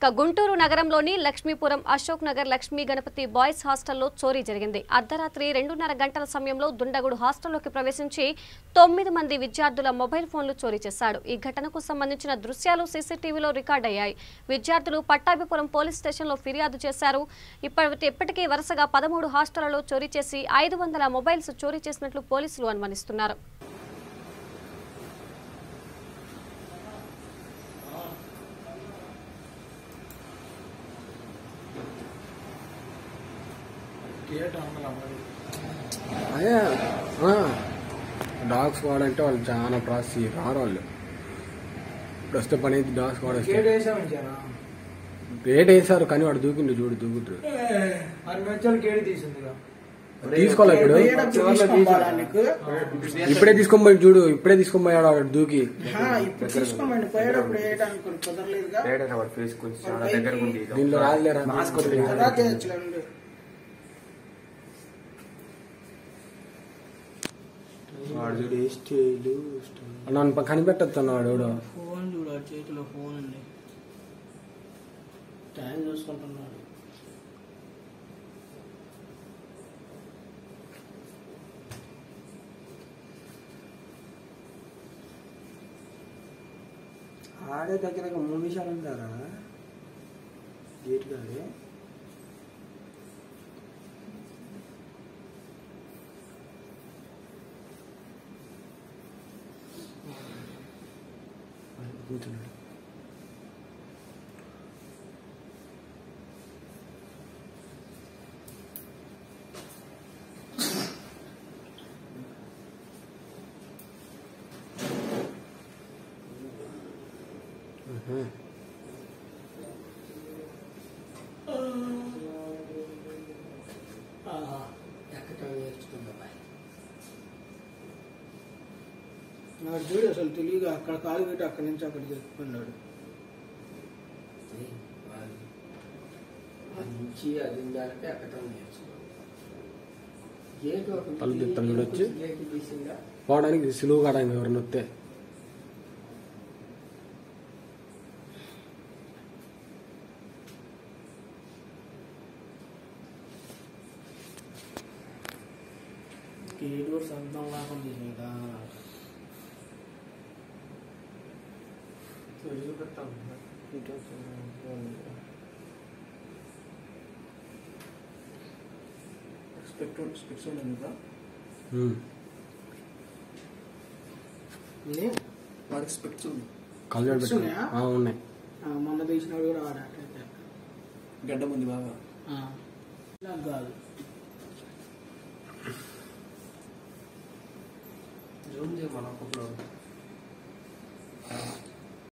గుంటూరు నగరంలోని లక్ష్మీపురం అశోక్ నగర్ లక్ష్మీ గణపతి బాయ్స్ హాస్టల్లో చోరీ జరిగింది. అర్ధరాత్రి 2:30 గంటల సమయంలో దుండగుడు హాస్టల్లోకి ప్రవేశించి 9 మంది విద్యార్థుల మొబైల్ ఫోన్లు చోరీ చేశాడు. ఈ ఘటనకు సంబంధించిన దృశ్యాలు సీసీటీవీలో రికార్డయ్యాయి. విద్యార్థులు పట్టాభిపురం పోలీస్ స్టేషన్లో ఫిర్యాదు చేశారు. ఇప్పటికీ వరుసగా 13 హాస్టళ్లలో చోరీ చేసి 500 మొబైల్స్ చోరీ చేసినట్లు పోలీసులు అనుమానిస్తున్నారు. అదే డాగ్ స్క్వాడ్ అంటే వాళ్ళు చాలా ప్రాసెస్ రారు. వాళ్ళు ఇప్పుడు వస్తే పని అయితే డాగ్ స్క్వాడ్ గేట్ వేసారు కానీ వాడు దూకిండు. చూడు దూకుంటారు. తీసుకోవాలి ఇప్పుడే తీసుకొని పోయి చూడు. ఇప్పుడే తీసుకొని పోయాడు వాడు దూకి. దీనిలో రాలేరా నన్ను కనిపెట్టొస్తున్నాడు. ఫోన్ చూడు, చేతిలో ఫోన్ ఉంది, టైం చూసుకుంటున్నాడు. ఆడే దగ్గర 3 నిమిషాలు ఉంటారా గేట్ కాడే. కూర్చున్నాడు. నాకు చూడు అసలు తెలియదు. అక్కడ కాలు పెట్టి అక్కడి నుంచి అక్కడికి ఎక్కున్నాడు. వచ్చి పోవడానికి సులువు కాడానికి ఎవరిని వస్తే గేట్ కూడా సొంతం లేకుండా స్పెక్ట్స్ ఉందా వాడికి స్పెక్ట్స్ ఉన్నాయి. మొన్న తీసినాడు కూడా వాడు గడ్డ ఉంది బాగా. నాకు కాదు జూమ్ చేయమన్నా.